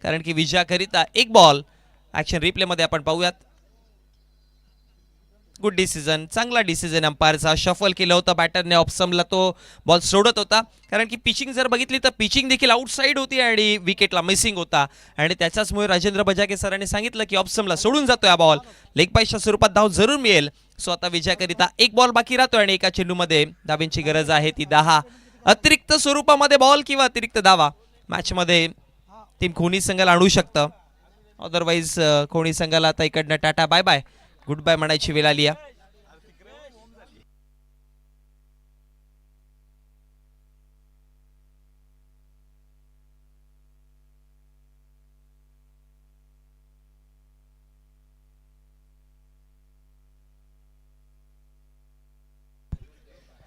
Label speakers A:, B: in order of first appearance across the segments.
A: कारण की विजयाकरिता एक बॉल. ॲक्शन रिप्लेमध्ये आपण पाहूयात. गुड डिसिजन, चांगला डिसिजन अंपायरचा. शफल केलं होतं बॅटरने, ऑप्समला तो बॉल सोडत होता, कारण की पिचिंग जर बघितली तर पिचिंग देखील आउटसाईड होती आणि विकेटला मिसिंग होता. आणि त्याच्याचमुळे राजेंद्र बजाके सरांनी सांगितलं की ऑप्समला सोडून जातो हा बॉल, लेग पाईसच्या स्वरूपात धाव जरूर मिळेल. सो आता विजयाकरिता एक बॉल बाकी राहतो आणि एका चेंडूमध्ये धावांची गरज आहे ती 10. अतिरिक्त स्वरूपामध्ये बॉल किंवा अतिरिक्त धावा मॅचमध्ये टीम खोनी संघाला आणू शकतं. अदरवाईज खोनी संघाला आता इकडनं tata bye bye, goodbye म्हणायची वेळ आली आहे.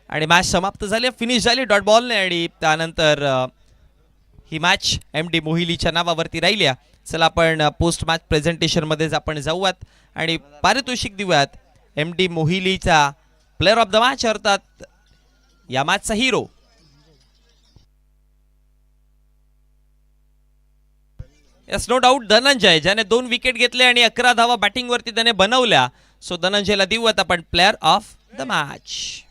A: आणि मॅच समाप्त झाली, फिनिश झाली डॉट बॉलने. आणि त्यानंतर ही मॅच MD मोहिलीच्या नावावरती राहिली. चला आपण पोस्ट मॅच प्रेझेंटेशनमध्ये आपण जाऊयात आणि पारितोषिक देऊयात MD मोहिलीचा प्लेअर ऑफ द मॅच, अर्थात या मॅचचा hero. Yes, no doubt Dhananjay, ज्याने 2 विकेट घेतले आणि 11 धावा बॅटिंगवरती त्याने बनवल्या. सो धनंजयला देऊयात आपण player of the match.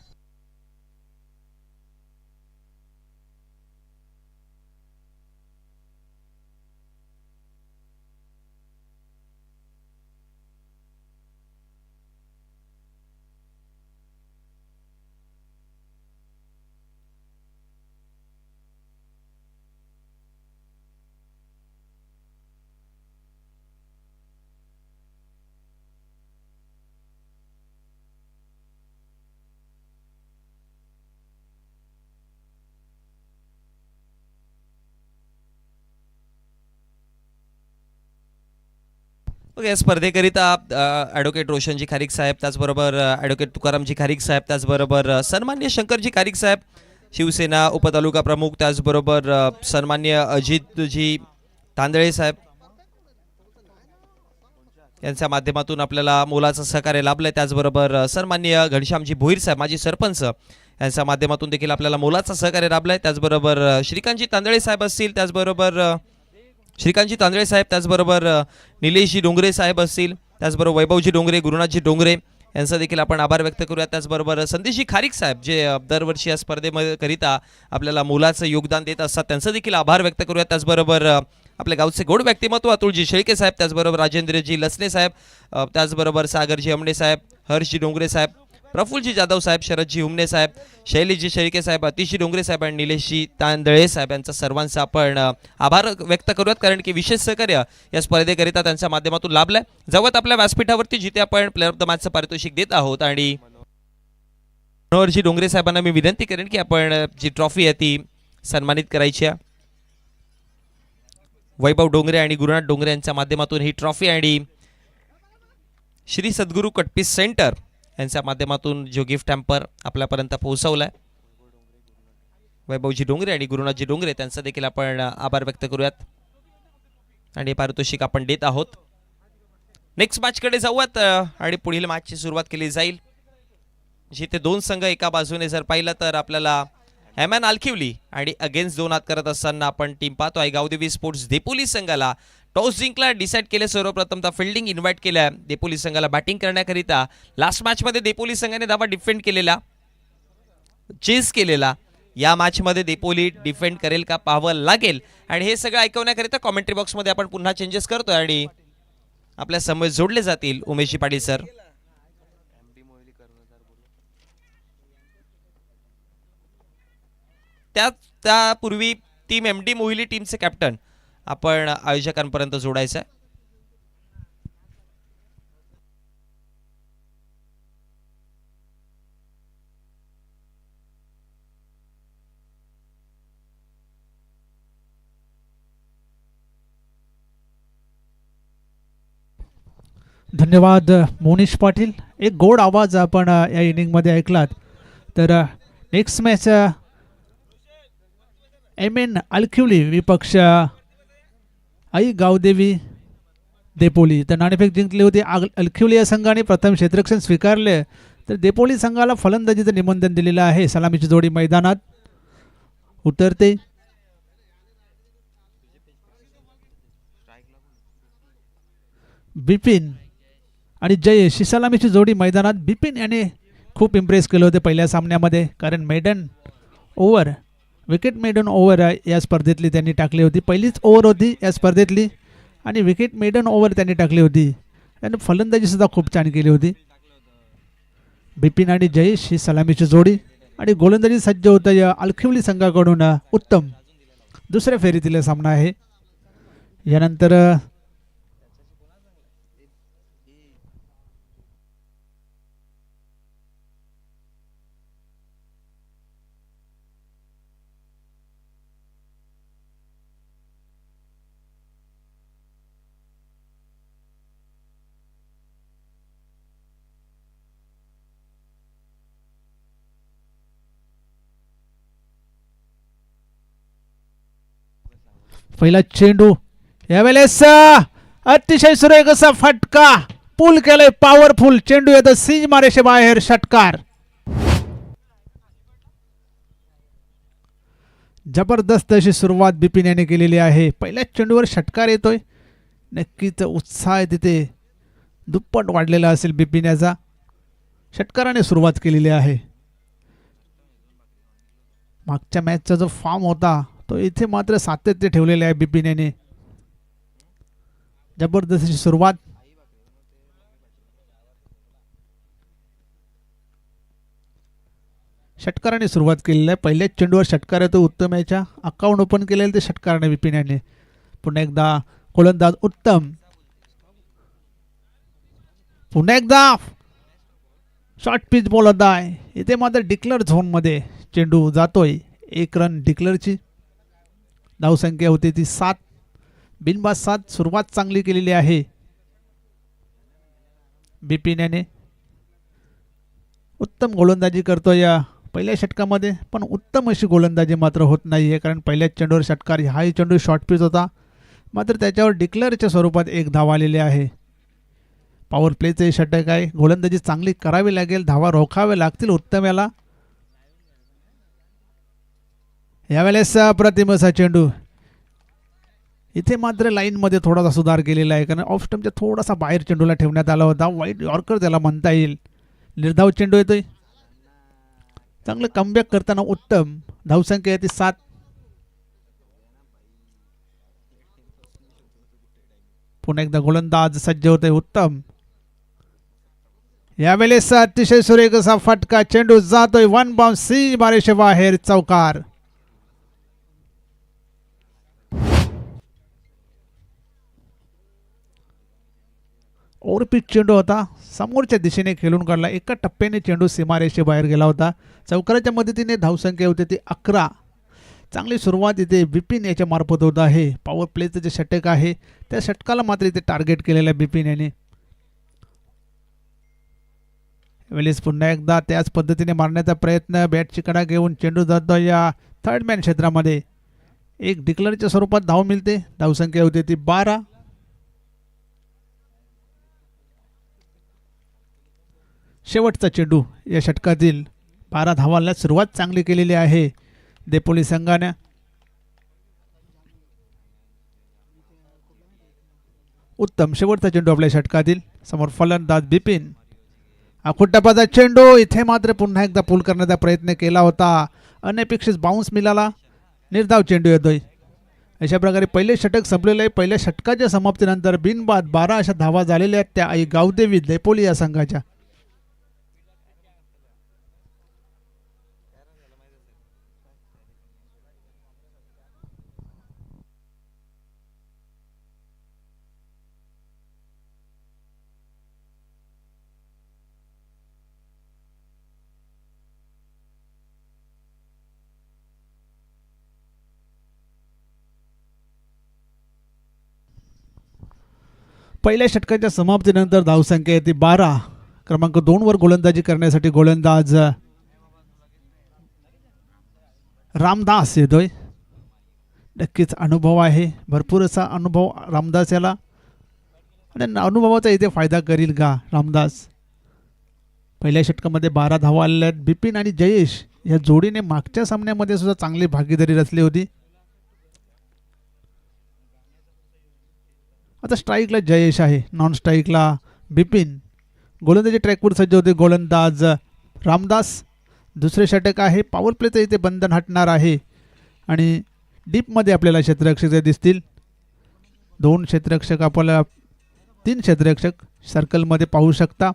A: Okay, स्पर्धेकरिता ॲडव्होकेट रोशनजी खारीक साहेब, त्याचबरोबर ॲडव्होकेट तुकारामजी खारीक साहेब, त्याचबरोबर सन्मान्य शंकरजी खारीक साहेब, शिवसेना उपतालुका प्रमुख, त्याचबरोबर सन्मान्य अजितजी तांदळे साहेब यांच्या माध्यमातून आपल्याला मोलाचं सहकार्य लाभलंय. त्याचबरोबर सन्मान्य घनश्यामजी भोईर साहेब, माजी सरपंच, यांच्या माध्यमातून देखील आपल्याला मोलाचं सहकार्य लाभलंय. त्याचबरोबर श्रीकांतजी तांदळे साहेब असतील, त्याचबरोबर श्रीकांतजी तांदळे साहेब, त्याचबरोबर निलेशजी डोंगरे साहेब असतील, त्याचबरोबर वैभवजी डोंगरे, गुरुनाथजी डोंगरे यांचा देखील आपण आभार व्यक्त करूया. त्याचबरोबर संदेशजी खारीक साहेब, जे दरवर्षी या स्पर्धेमध्ये करिता आपल्याला मोलाचं योगदान देत असतात, त्यांचा देखील आभार व्यक्त करूया. त्याचबरोबर आपल्या गावचे गोड व्यक्तिमत्व अतुलजी शेळके साहेब, त्याचबरोबर राजेंद्रजी लसने साहेब, त्याचबरोबर सागरजी अमडे साहेब, हर्षजी डोंगरे साहेब, प्रफुल्लजी जाधव साहेब, शरदजी हुमने साहेब, शैलीजी शेळके साहेब, अतिशजी डोंगरे साहेब आणि निलेशजी तांदळे साहेब यांचा सर्वांचा आपण आभार व्यक्त करूयात, कारण की विशेष सहकार्य या स्पर्धेकरिता त्यांच्या माध्यमातून लाभलंय. जवळ आपल्या व्यासपीठावरती जिथे आपण प्लेअर ऑफ द मॅचचं पारितोषिक देत आहोत. आणि मनोहरजी डोंगरे साहेबांना मी विनंती करेन की आपण जी ट्रॉफी आहे ती सन्मानित करायची आहे. वैभव डोंगरे आणि गुरुनाथ डोंगरे यांच्या माध्यमातून ही ट्रॉफी आणि श्री सद्गुरू कटपीस सेंटर यांच्या माध्यमातून जो गिफ्ट हॅम्पर आपल्यापर्यंत पोहोचवलाय, वैभवजी डोंगरे आणि गुरुनाथजी डोंगरे त्यांचा देखील आपण आभार व्यक्त करूयात आणि पारितोषिक आपण देत आहोत. नेक्स्ट मॅचकडे जाऊयात आणि पुढील मॅचची सुरुवात केली जाईल, जिथे 2 संघ एका बाजूने जर पाहिलं तर आपल्याला एमएन आलखिवली आणि अगेन्स्ट 2 हात करत असताना आपण टीम पाहतो आहे गावदेवी स्पोर्ट्स देपोली संघाला. टॉस जिंकला, डिसाईड केले, सर्वप्रथमतः फिल्डिंग इन्व्हाइट केल्या देपोली संघाला बॅटिंग करण्याकरिता. लास्ट मॅचमध्ये देपोली संघाने धावा डिफेंड केलेला, चेस केलेला. या मॅचमध्ये देपोली डिफेंड करेल का पाहावं लागेल. आणि हे सगळं ऐकवण्याकरिता कॉमेंट्री बॉक्समध्ये आपण पुन्हा चेंजेस करतोय आणि आपल्या समोर जोडले जातील उमेशजी पाटील सर. त्यापूर्वी टीम MD मोहिली टीमचे कॅप्टन आपण आयोजकांपर्यंत जोडायचं आहे.
B: धन्यवाद मोनिश पाटील. एक गोड आवाज आपण या इनिंगमध्ये ऐकलात. तर नेक्स्ट मॅच MN आलखिवली विपक्ष आई गावदेवी देपोली. तर नाणेफेक जिंकली होती आलखिवली या संघाने, प्रथम क्षेत्ररक्षण स्वीकारले. तर देपोली संघाला फलंदाजीचं निमंत्रण दिलेलं आहे. सलामीची जोडी मैदानात उतरते. बिपिन आणि जयेश ही सलामीची जोडी मैदानात. बिपिन याने खूप इम्प्रेस केले होते पहिल्या सामन्यामध्ये, कारण maiden over wicket maiden over या स्पर्धेतली त्यांनी टाकली होती. पहिलीच ओव्हर होती या स्पर्धेतली आणि विकेट मेडन ओव्हर त्यांनी टाकली होती. त्यांनी फलंदाजीसुद्धा खूप छान केली होती. बिपिन आणि जयेश ही सलामीची जोडी आणि गोलंदाजी सज्ज होतं या अलखिवली संघाकडून. उत्तम दुसऱ्या फेरीतील सामना आहे. यानंतर पहिला चेंडू यावेळेस अतिशय सुरेख असा फटका पूल केलाय. पॉवरफुल चेंडू येतो सीज मारेशे बाहेर. षटकार जबरदस्त अशी सुरुवात बिपिन याने केलेली आहे. पहिल्याच चेंडूवर षटकार येतोय. नक्कीच उत्साह तिथे दुप्पट वाढलेला असेल बिपिन याचा. षटकाराने सुरुवात केलेली आहे. मागच्या मॅचचा जो फॉर्म होता तो इथे मात्र सातत्य ठेवलेले आहे बिपिन याने. जबरदस्त अशी सुरुवात. षटकाराने सुरुवात केलेली आहे. पहिल्याच चेंडूवर षटकार येतो. उत्तम याच्या अकाउंट ओपन केलेलं ते षटकाराने बिपिन याने. पुन्हा एकदा गोलंदाज उत्तम. पुन्हा एकदा शॉर्ट पिच बॉल होता आहे. इथे मात्र डिक्लेअर झोनमध्ये चेंडू जातोय. 1 रन डिक्लेअरची. धावसंख्या होती ती 7. बिनबाद 7. सुरुवात चांगली केलेली आहे बिपिन याने. उत्तम गोलंदाजी करतो या पहिल्या षटकामध्ये, पण उत्तम अशी गोलंदाजी मात्र होत नाही आहे, कारण पहिल्याच चेंडूवर षटकार. हाही चेंडू शॉर्ट पिच होता, मात्र त्याच्यावर डिक्लेअरच्या स्वरूपात 1 धाव आलेली आहे. पॉवर प्लेचे षटक आहे. गोलंदाजी चांगली करावी लागेल. धावा रोखाव्या लागतील उत्तम याला. यावेळेस अप्रतिम असा चेंडू. इथे मात्र लाईनमध्ये थोडासा सुधार केलेला आहे, कारण ऑफ स्टंपच्या थोडासा बाहेर चेंडूला ठेवण्यात आला होता. वाईट यॉर्कर त्याला म्हणता येईल. निर्धाव चेंडू येतोय. चांगलं कमबॅक करताना उत्तम. धावसंख्या येते 7. पुन्हा एकदा गोलंदाज सज्ज होते उत्तम. यावेळेस अतिशय सुरेख असा फटका. चेंडू जातोय 1 बाउंस सी बारेशे बाहेर. चौकार. ओव्हरपिच चेंडू होता. समोरच्या दिशेने खेळून काढला. एका टप्प्याने चेंडू सीमारेषे बाहेर गेला होता. चौकाराच्या मदतीने धावसंख्या होती ती 11. चांगली सुरुवात इथे बिपिन याच्या मार्फत होत आहे. पॉवर प्लेचं जे षटक आहे त्या षटकाला मात्र इथे टार्गेट केलेलं आहे बिपिन याने. वेळेस पुन्हा एकदा त्याच पद्धतीने मारण्याचा प्रयत्न. बॅटची कडा घेऊन चेंडू जातो या थर्ड मॅन क्षेत्रामध्ये. 1 डिक्लेअरच्या स्वरूपात धाव मिळते. धावसंख्या होती ती 12. शेवटचा चेंडू या षटकातील. 12 धावांना सुरुवात चांगली केलेली आहे देपोली संघाने. उत्तम शेवटचा चेंडू आपल्या षटकातील. समोर फलंदाज बिपिन. आखुटपाचा चेंडू. इथे मात्र पुन्हा एकदा पूल करण्याचा प्रयत्न केला होता. अनपेक्षित बाउन्स मिळाला. निर्धाव चेंडू येतोय. अशा प्रकारे पहिले षटक संपलेले आहे. पहिल्या षटकाच्या समाप्तीनंतर बिनबाद 12 अशा धावा झालेल्या आहेत त्या आई गावदेवी देपोली या संघाच्या. पहिल्या षटकाच्या समाप्तीनंतर धावसंख्या येते 12. क्रमांक 2 वर गोलंदाजी करण्यासाठी गोलंदाज रामदास येतोय. नक्कीच अनुभव आहे. भरपूर असा अनुभव रामदास याला, आणि अनुभवाचा इथे फायदा करील का रामदास. पहिल्या षटकामध्ये 12 धावा आलेल्या आहेत. बिपिन आणि जयेश या जोडीने मागच्या सामन्यामध्ये सुद्धा चांगली भागीदारी रचली होती. आता स्ट्राईकला जयेश आहे, नॉन स्ट्राईकला बिपिन. गोलंदाजी ट्रॅकवर सज्ज होते गोलंदाज रामदास. दुसरे षटक आहे, पॉवर प्लेचं इथे बंधन हटणार आहे आणि डीपमध्ये आपल्याला क्षेत्ररक्षक दिसतील. 2 क्षेत्ररक्षक आपल्याला 3 क्षेत्ररक्षक सर्कलमध्ये पाहू शकता.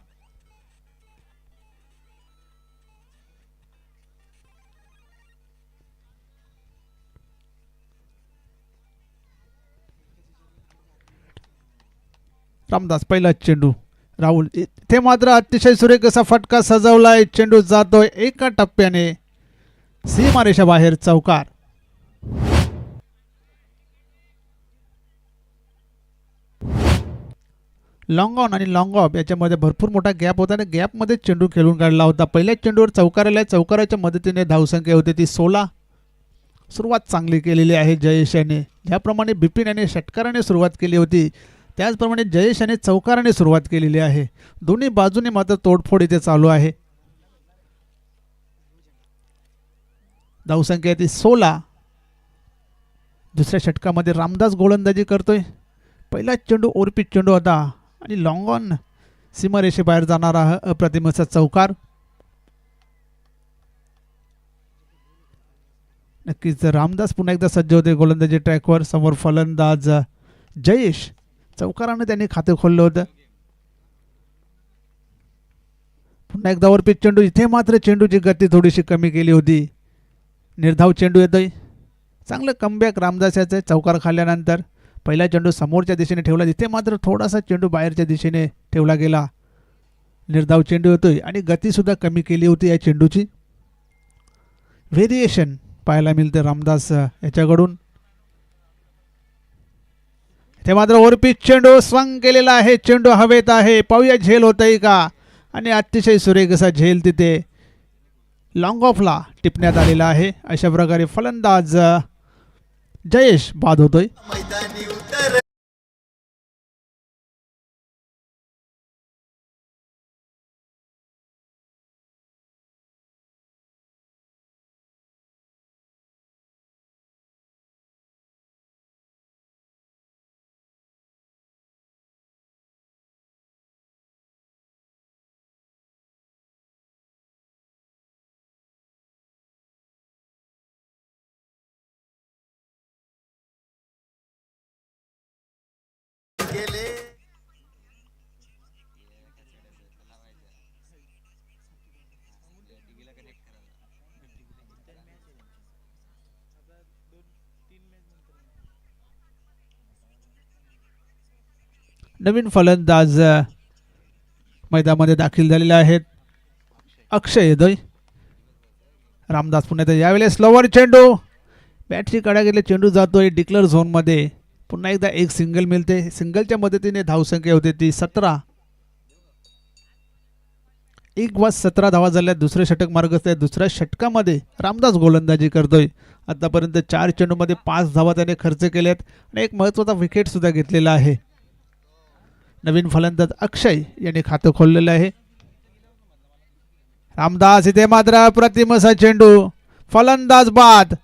B: रामदास पहिला चेंडू, राहुल इथे मात्र अतिशय सुरेख असा फटका सजवलाय. चेंडू जातोय एका टप्प्याने सीमारेषा बाहेर, चौकार. लॉंग ऑन आणि लॉंग ऑफ याच्यामध्ये भरपूर मोठा गॅप होता आणि गॅपमध्ये चेंडू खेळून काढला होता. पहिल्याच चेंडूवर चौकार आलाय. चौकाराच्या मदतीने धावसंख्या होती ती 16. सुरुवात चांगली केलेली आहे जयेश याने. ज्याप्रमाणे बिपिन याने षटकाराने सुरुवात केली होती त्याचप्रमाणे जयेश याने चौकाराने सुरुवात केलेली आहे. दोन्ही बाजूने मात्र तोडफोड इथे चालू आहे. धावसंख्या ती 16. दुसऱ्या षटकामध्ये रामदास गोलंदाजी करतोय. पहिला चेंडू ओरपीट चेंडू होता आणि लॉंग ऑन सीमारेषेबाहेर जाणारा अप्रतिम असा चौकार. नक्कीच रामदास पुन्हा एकदा सज्ज होते गोलंदाजी ट्रॅकवर. समोर फलंदाज जयेश. चौकाराने त्यांनी खाते खोललं होतं. पुन्हा एकदा ओरपीट चेंडू. इथे मात्र चेंडूची गती थोडीशी कमी केली होती. निर्धाव चेंडू येतोय. चांगलं कमबॅक रामदास याचं चौकार खाल्ल्यानंतर. पहिला चेंडू समोरच्या दिशेने ठेवला, तिथे मात्र थोडासा चेंडू बाहेरच्या दिशेने ठेवला गेला. निर्धाव चेंडू येतोय आणि गतीसुद्धा कमी केली होती या चेंडूची. व्हेरिएशन पाहायला मिळते रामदास याच्याकडून. ते मात्र ओरपीच चेंडू स्वंग केलेला आहे. चेंडू हवेत आहे. पाहूया झेल होतंय का. आणि अतिशय सुरेख असा झेल तिथे लॉंग ऑफला टिपण्यात आलेला आहे. अशा प्रकारे फलंदाज जयेश बाद होतोय. नवीन फलंदाज मैदानामध्ये दाखल झालेले आहेत. अक्षय येतोय. रामदास पुन्हा येतोय. यावेळेस स्लोवर चेंडू. बॅटची कडा गेले, चेंडू जातोय डिक्लेअर झोनमध्ये. पुन्हा एकदा एक सिंगल मिळते. सिंगलच्या मदतीने धावसंख्या होते ती 17. 1 धावा झाल्या. दुसरे षटक मार्गस्थ आहे. दुसऱ्या षटकामध्ये रामदास गोलंदाजी करतोय. आतापर्यंत 4 चेंडूमध्ये 5 धावा त्याने खर्च केल्यात आणि एक महत्त्वाचा विकेट सुद्धा घेतलेला आहे. नवीन फलंदाज अक्षय यांनी खातं खोललेलं आहे. रामदास इथे मात्र अप्रतिम असा चेंडू. फलंदाज बाद.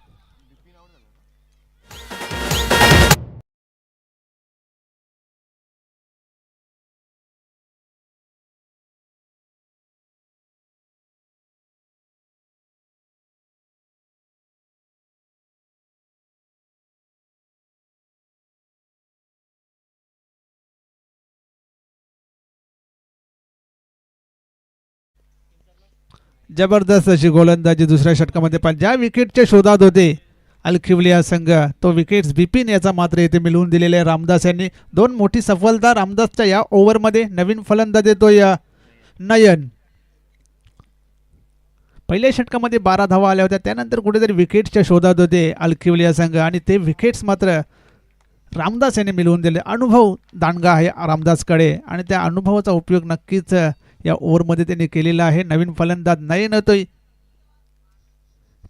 B: जबरदस्त अशी गोलंदाजी दुसऱ्या षटकामध्ये. पण ज्या विकेटच्या शोधात होते अलखिवलिया संघ, तो विकेट्स बिपिन याचा मात्र येथे मिळवून दिलेले आहे रामदास यांनी. 2 मोठी सफलता रामदासच्या या ओव्हरमध्ये. नवीन फलंदाज येतोय नयन. पहिल्या षटकामध्ये 12 धावा आल्या होत्या. त्यानंतर कुठेतरी विकेट्सच्या शोधात होते अलखिवलिया संघ आणि ते विकेट्स मात्र रामदास यांनी मिळवून दिले. अनुभव दांडगा आहे रामदासकडे आणि त्या अनुभवाचा उपयोग नक्कीच या ओव्हरमध्ये त्यांनी केलेला आहे. नवीन फलंदाज नयन येतोय.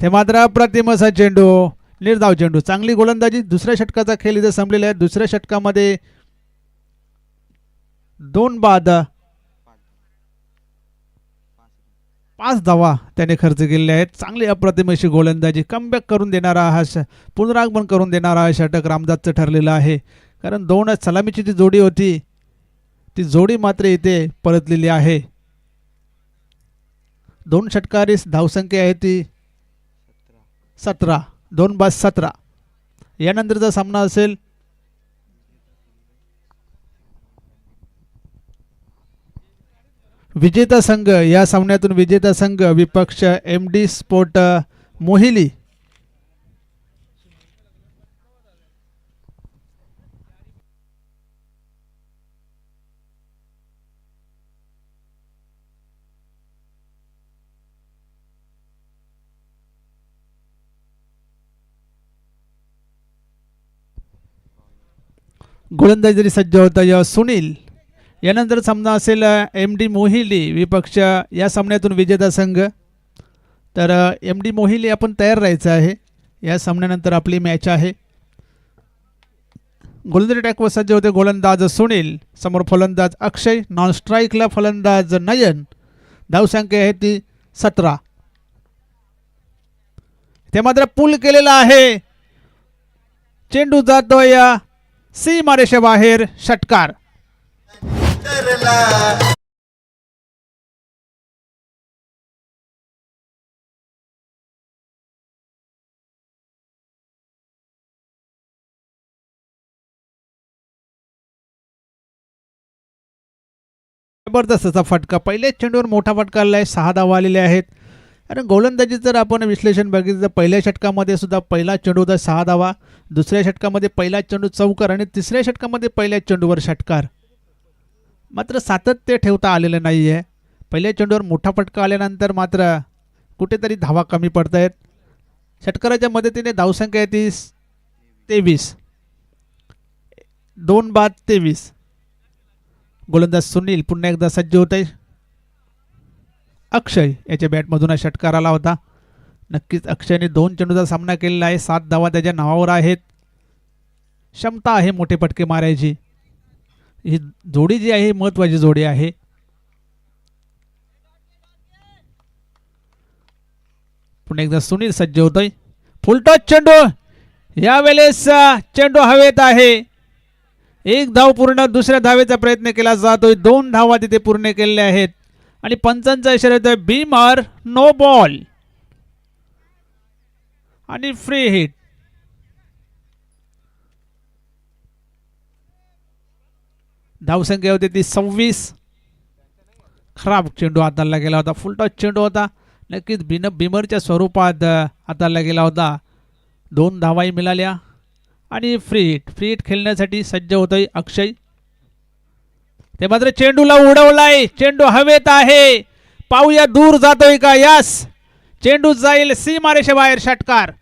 B: ते मात्र अप्रतिम असा चेंडू. निर्धाव चेंडू. चांगली गोलंदाजी. दुसऱ्या षटकाचा खेळ इथे संपलेला आहे. दुसऱ्या षटकामध्ये 2 बाद 5 धावा त्याने खर्च केलेले आहेत. चांगली अप्रतिम अशी गोलंदाजी. कमबॅक करून देणारा हा पुनरागमन करून देणारा हा षटक रामदासचं ठरलेलं आहे. कारण दोन सलामीची जी जोडी होती ती जोडी मात्र इथे परतलेली आहे. 2 षटकारी धावसंख्या आहे ती 17, 2 बाद 17. यानंतरचा सामना असेल विजेता संघ. या सामन्यातून विजेता संघ विपक्ष MD स्पोर्ट मोहिली. गोलंदाजी सज्ज होता या सुनील. यानंतर सामना असेल MD मोहिली विपक्ष. या सामन्यातून विजेता संघ. तर MD मोहिली आपण तयार राहायचं आहे. या सामन्यानंतर आपली मॅच आहे. गोलंदाजी टॅकवर सज्ज होते गोलंदाज सुनील. समोर फलंदाज अक्षय. नॉन स्ट्राईकला फलंदाज नयन. धावसंख्या आहे ती 17. ते मात्र पुल केलेला आहे. चेंडू जातोय सीमारेषे बाहेर. षटकार. जबरदस्त असा फटका. पहिल्याच चेंडूवर मोठा फटका आलेला आहे. 6 धावा आलेल्या आहेत. आणि गोलंदाजी जर आपण विश्लेषण बघितलं तर पहिल्या षटकामध्ये सुद्धा पहिला चेंडू होता 6 धावा. दुसऱ्या षटकामध्ये पहिला चेंडू चौकार आणि तिसऱ्या षटकामध्ये पहिल्या चेंडूवर षटकार. मात्र सातत्य ठेवता आलेलं नाही आहे. पहिल्या चेंडूवर मोठा फटका आल्यानंतर मात्र कुठेतरी धावा कमी पडत आहेत. षटकाराच्या मदतीने धावसंख्या आहे ती 23. 2 बाद 23. गोलंदाज सुनील पुन्हा एकदा सज्ज होत आहे. अक्षय याच्या बॅटमधून षटकार आला होता. नक्कीच अक्षयने 2 चेंडूचा सामना केलेला आहे. 7 धावा त्याच्या नावावर आहेत. क्षमता आहे मोठे फटके मारायची. ही जोडी जी आहे महत्त्वाची जोडी आहे. पुन्हा एकदा सुनील सज्ज होतोय. फुलटॉस चेंडू. यावेळेस चेंडू हवेत आहे. 1 धाव पूर्ण. दुसऱ्या धावेचा प्रयत्न केला जातोय. 2 धावा तिथे पूर्ण केलेल्या आहेत. आणि पंचांचा इशारा येतोय बीमर. नो बॉल आणि फ्री हिट. धावसंख्या होती ती 26. खराब चेंडू हाताळला गेला होता. फुलटॉस चेंडू होता. नक्कीच बीमरच्या स्वरूपात हाताळला गेला होता. 2 धावाही मिळाल्या आणि फ्री हिट. फ्री हिट खेळण्यासाठी सज्ज होतोय अक्षय. ते मात्र चेंडूला उडवलाय. चेंडू हवेत आहे. पाहूया दूर जातोय का. यास चेंडू जाईल सीमारेषे बाहेर. षटकार.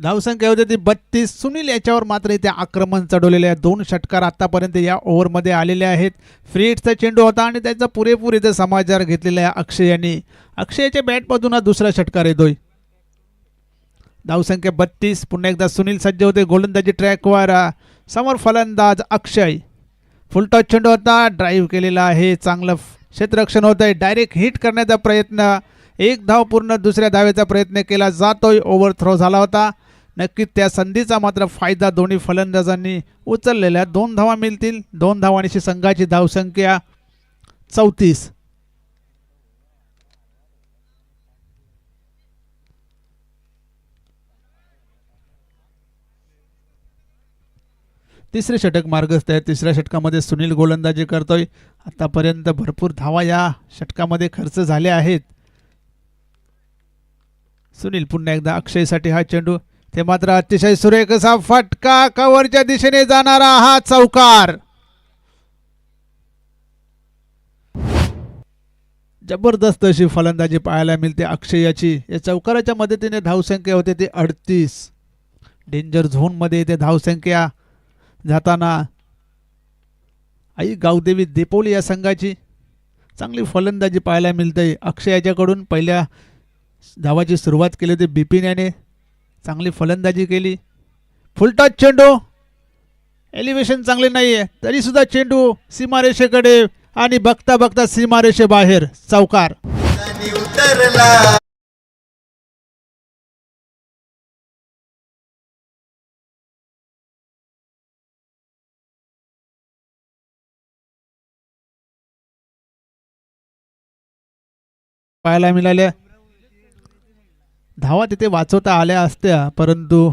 B: धावसंख्या होती ती 32. सुनील याच्यावर मात्र इथे आक्रमण चढवलेले आहे. 2 षटकार आतापर्यंत या ओव्हरमध्ये आलेले आहेत. फ्री हिटचा चेंडू होता आणि त्याचा पुरेपूर इथे समाचार घेतलेला आहे अक्षय यांनी. अक्षयच्या बॅटमधून हा दुसरा षटकार येतोय. धावसंख्या 32. पुन्हा एकदा सुनील सज्ज होते गोलंदाजी ट्रॅकवर. समोर फलंदाज अक्षय. फुलटॉस चेंडू होता. ड्राईव्ह केलेला आहे. चांगलं क्षेत्ररक्षण होत आहे. डायरेक्ट हिट करण्याचा प्रयत्न. 1 धाव पूर्ण. दुसऱ्या धावेचा प्रयत्न केला जातोय. ओव्हर थ्रो झाला होता. नक्कीच त्या संधीचा मात्र फायदा दोन्ही फलंदाजांनी उचललेल्या. 2 धावा मिळतील. 2 धावांची संघाची धावसंख्या 34. तिसरे षटक मार्गस्थ आहे. तिसऱ्या षटकामध्ये सुनील गोलंदाजी करतोय. आतापर्यंत भरपूर धावा या षटकामध्ये खर्च झाल्या आहेत. सुनील पुन्हा एकदा अक्षयसाठी हा चेंडू. ते मात्र अतिशय सुरेख असा फटका. कव्हरच्या दिशेने जाणारा हा चौकार. जबरदस्त अशी फलंदाजी पाहायला मिळते अक्षयाची. या चौकाराच्या मदतीने धावसंख्या होते ती 38. डेंजर झोनमध्ये येते धावसंख्या जाताना. आई गावदेवी देपोली या संघाची चांगली फलंदाजी पाहायला मिळते. अक्षयाच्याकडून पहिल्या धावाची सुरुवात केली होती बिपिन याने. चांगली फलंदाजी केली. फुलटॉस चेंडू, एलिव्हेशन चांगले नाही आहे तरी सुद्धा चेंडू सीमारेषेकडे आणि बघता बघता सीमारेषेबाहेर चौकार. पाहायला मिळाल्या. धावा तिथे वाचवता आल्या असत्या परंतु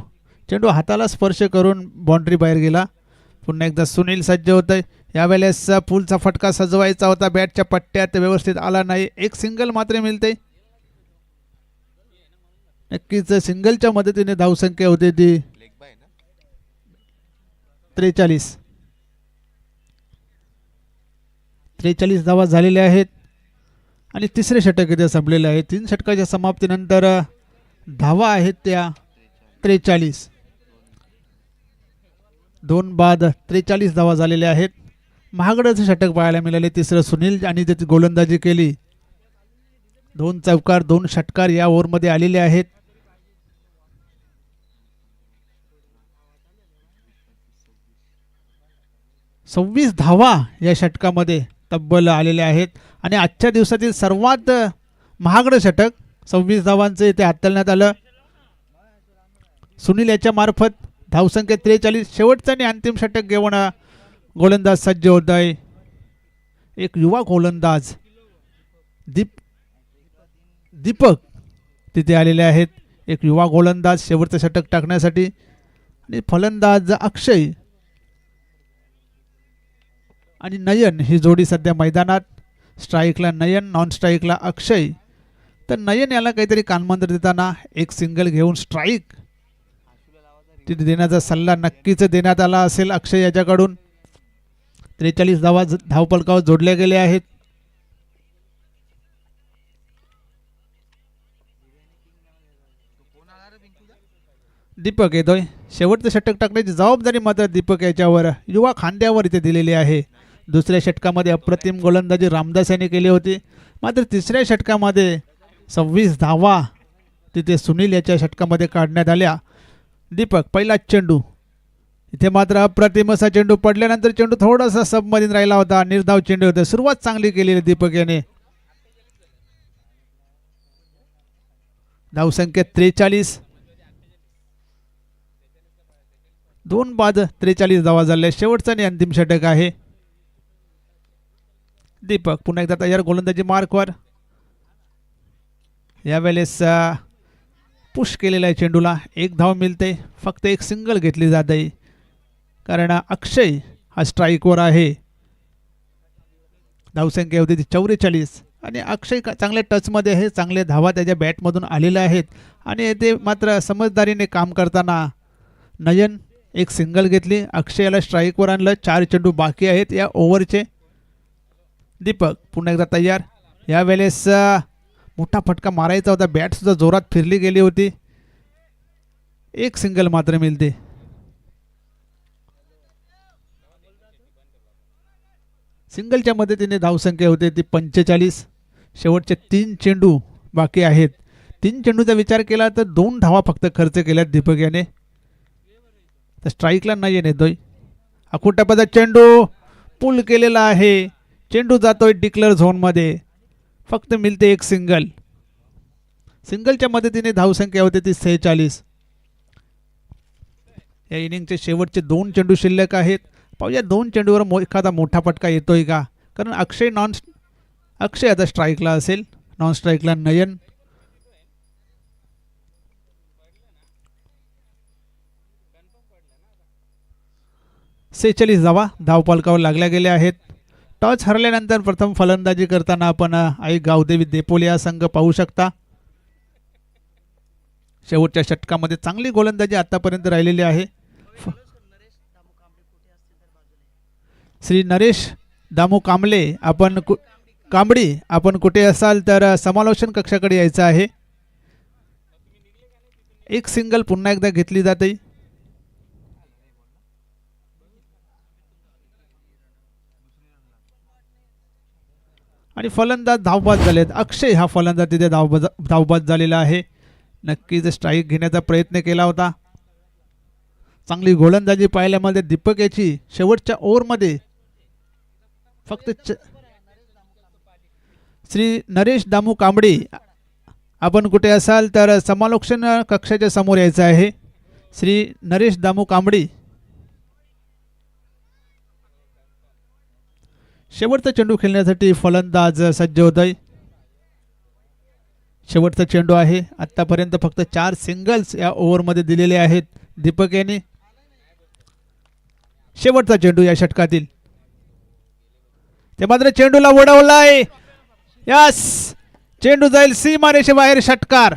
B: चेंडू हाताला स्पर्श करून बाउंड्री बाहेर गेला. पुन्हा एकदा सुनील सज्ज होत आहे. यावेळेस पुलचा फटका सजवायचा होता, बॅटच्या पट्ट्यात व्यवस्थित आला नाही. एक सिंगल मात्र मिळते. नक्कीच सिंगलच्या मदतीने धावसंख्या होते ती 43. 43 धावा झालेल्या आहेत आणि तिसरे षटक इथे संपलेले आहे. 3 षटकाच्या समाप्तीनंतर धावा आहेत त्या 43. 2 बाद 43 धावा झालेल्या आहेत. महागड्याचं षटक पाहायला मिळाले. तिसरं सुनील आणि त्याची गोलंदाजी केली. 2 चौकार 2 षटकार या ओव्हरमध्ये आलेले आहेत. सव्वीस धावा या षटकामध्ये तब्बल आलेले आहेत आणि आजच्या दिवसातील सर्वात महागडं षटक 26 धावांचं इथे हाताळण्यात आलं. सुनील याच्या मार्फत धावसंख्या 43. शेवटचं आणि अंतिम षटक घेऊन गोलंदाज सज्ज होत आहे. एक युवा गोलंदाज दीपक तिथे आलेले आहेत. एक युवा गोलंदाज शेवटचं षटक टाकण्यासाठी आणि फलंदाज अक्षय आणि नयन ही जोडी सध्या मैदानात. स्ट्राईकला नयन, नॉन स्ट्राईकला अक्षय. तर नयन याला काहीतरी कानमंत्र देताना एक सिंगल घेऊन स्ट्राईक तिथे देण्याचा सल्ला नक्कीच देण्यात आला असेल अक्षय याच्याकडून. 43 धावा धावपलकावर जोडल्या गेल्या आहेत. दीपक येतोय. शेवटचं षटक टाकण्याची जबाबदारी मात्र दीपक याच्यावर युवा खांद्यावर इथे दिलेली आहे. दुसऱ्या षटकामध्ये अप्रतिम गोलंदाजी रामदास यांनी केली होती. मात्र तिसऱ्या षटकामध्ये 26 धावा तिथे सुनील याच्या षटकामध्ये काढण्यात आल्या. दीपक पहिला चेंडू इथे मात्र अप्रतिम असा चेंडू पडल्यानंतर चेंडू थोडासा सबमधीन राहिला होता. निर्धाव चेंडू होता. सुरुवात चांगली केलेली दीपक याने. धावसंख्या 43. 2 बाद 43 धावा झाल्या. शेवटचा आणि अंतिम षटक आहे. दीपक पुन्हा एकदा तयार गोलंदाजी मार्कवर. यावेळेस पुश केलेला आहे चेंडूला. 1 धाव मिळते. फक्त एक सिंगल घेतली जात आहे कारण अक्षय हा स्ट्राईकवर आहे. धावसंख्या होती ती 44 आणि अक्षय चांगल्या टचमध्ये आहे. चांगले धावा त्याच्या बॅटमधून आलेल्या आहेत आणि येथे मात्र समजदारीने काम करताना नयन एक सिंगल घेतली. अक्षयाला स्ट्राईकवर आणलं. 4 चेंडू बाकी आहेत या ओव्हरचे. दीपक पुन्हा एकदा तयार. यावेळेस मोठा फटका मारायचा होता. बॅटसुद्धा जोरात फिरली गेली होती. एक सिंगल मात्र मिळते. सिंगलच्या मदतीने धावसंख्या होते ती 45. शेवटचे 3 चेंडू बाकी आहेत. 3 चेंडूचा विचार केला तर 2 धावा फक्त खर्च केल्यात दीपक याने. तर स्ट्राईकला नाही येतोय. अकुटपदा चेंडू पुल केलेला आहे. चेंडू जातोय डिक्लेअर झोनमध्ये. फक्त मिळते एक सिंगल. सिंगलच्या मदतीने धावसंख्या होते ती 46. या इनिंगचे शेवटचे 2 चेंडू शिल्लक आहेत. पाहूया 2 चेंडूवर एखादा मोठा फटका येतोय का. कारण अक्षय आता स्ट्राईकला असेल. नॉन स्ट्राईकला नयन. सेहेचाळीस धावा धावपलकावर लागल्या गेल्या आहेत. टॉस हरल्यानंतर प्रथम फलंदाजी करताना आपण आई गावदेवी देपोली हा संघ पाहू शकता. शेवटच्या षटकामध्ये चांगली गोलंदाजी आतापर्यंत राहिलेली आहे. श्री नरेश दामू कांबळे आपण कुठे असाल तर समालोचन कक्षाकडे यायचं आहे. एक सिंगल पुन्हा एकदा घेतली जाते. आणि फलंदाज धावबाद झालेत. अक्षय हा फलंदाज तिथे धावबाद झालेला आहे. नक्कीच स्ट्राईक घेण्याचा प्रयत्न केला होता. चांगली गोलंदाजी पाहिल्यामध्ये दीपक याची शेवटच्या ओव्हरमध्ये फक्त श्री नरेश दामू कांबडी, आपण कुठे असाल तर समालोचन कक्षाच्या समोर यायचं आहे. श्री नरेश दामू कांबडी, शेवटचा चेंडू खेळण्यासाठी फलंदाज सज्ज होतोय. शेवटचा चेंडू आहे. आतापर्यंत फक्त 4 सिंगल्स या ओव्हरमध्ये दिलेले आहेत दीपक यांनी. शेवटचा चेंडू या षटकातील, ते मात्र चेंडूला उडवलाय. यस, चेंडू जाईल सीमारेषेबाहेर. षटकार.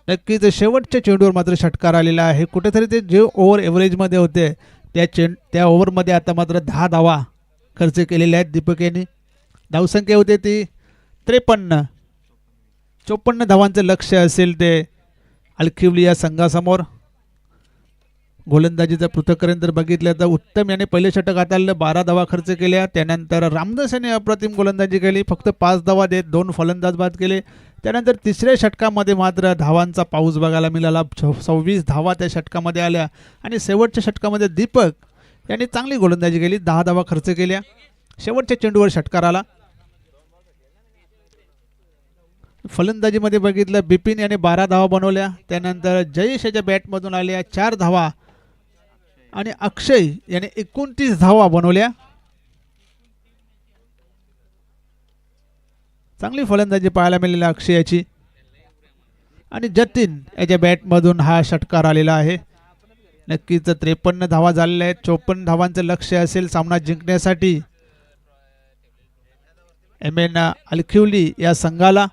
B: नक्कीच शेवटच्या चेंडूवर मात्र षटकार आलेला आहे. कुठेतरी ते जे ओव्हर एव्हरेजमध्ये होते त्या ओव्हरमध्ये आता मात्र 10 धावा खर्च केलेल्या आहेत दीपक यांनी. धावसंख्या होते ती 54 धावांचं लक्ष्य असेल ते अलखिवली या संघासमोर. गोलंदाजीचं पृथक्करण जर बघितलं तर उत्तम याने पहिले षटक हाताळलं, 12 धावा खर्च केल्या. त्यानंतर रामदास याने अप्रतिम गोलंदाजी केली, फक्त 5 धावा देत 2 फलंदाज बाद केले. त्यानंतर तिसऱ्या षटकामध्ये मात्र धावांचा पाऊस बघायला मिळाला. 26 धावा त्या षटकामध्ये आल्या आणि शेवटच्या षटकामध्ये दीपक यांनी चांगली गोलंदाजी केली, 10 धावा खर्च केल्या. शेवटच्या चेंडूवर षटकार आला. फलंदाजीमध्ये बघितलं बिपिन याने 12 धावा बनवल्या. त्यानंतर जयेश याच्या बॅटमधून आल्या 4 धावा आणि अक्षय याने 29 धावा बनवल्या. चांगली फलंदाजी पाहायला मिळाली अक्षयाची. आणि जतीन याच्या बॅटमधून हा षटकार आलेला आहे. नक्कीच 53 धावा झालेल्या आहेत. 54 धावांचं लक्ष्य असेल सामना जिंकण्यासाठी MN अलखिवली या संघाला.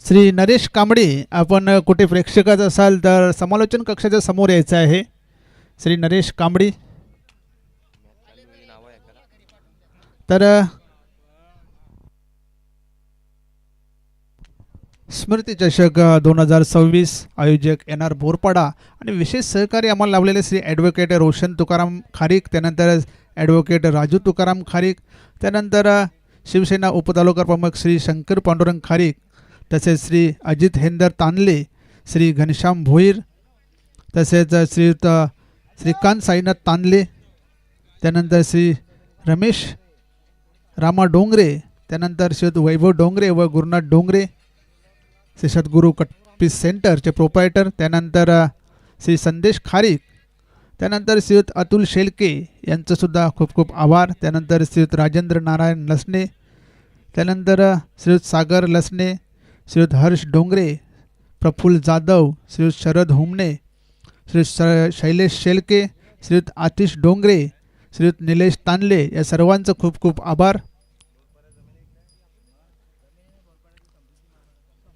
B: श्री नरेश कांबडी, आपण कुठे प्रेक्षकात असाल तर समालोचन कक्षाच्या समोर यायचं आहे. श्री नरेश कांबडी. तर स्मृती चषक 2026 आयोजक NR बोरपाडा आणि विशेष सहकारी आम्हाला लाभलेले श्री ॲडव्होकेट रोशन तुकाराम खारीक, त्यानंतर ॲडव्होकेट राजू तुकाराम खारीक, त्यानंतर शिवसेना उपतालुका प्रमुख श्री शंकर पांडुरंग खारीक, तसेच श्री अजित हेंदर तानले, श्री घनश्याम भोईर, तसेच श्रीकांत साईनाथ तानले, त्यानंतर श्री रमेश रामा डोंगरे, त्यानंतर श्री वैभव डोंगरे व गुरुनाथ डोंगरे, श्री सद्गुरू कटपीस सेंटरचे प्रोप्रायटर, त्यानंतर श्री संदेश खारीक, त्यानंतर श्रीयुत अतुल शेलके यांचंसुद्धा खूप खूप आभार, त्यानंतर श्रीयुत राजेंद्र नारायण लसने, त्यानंतर श्रीयुत सागर लसने, श्रीयुत हर्ष डोंगरे, प्रफुल्ल जाधव, श्रीयुत शरद हुमणे, श्रीयुत शैलेश शेलके, श्रीयुत आतिश डोंगरे, श्रीयुत निलेश तांडले या सर्वांचं खूप खूप आभार.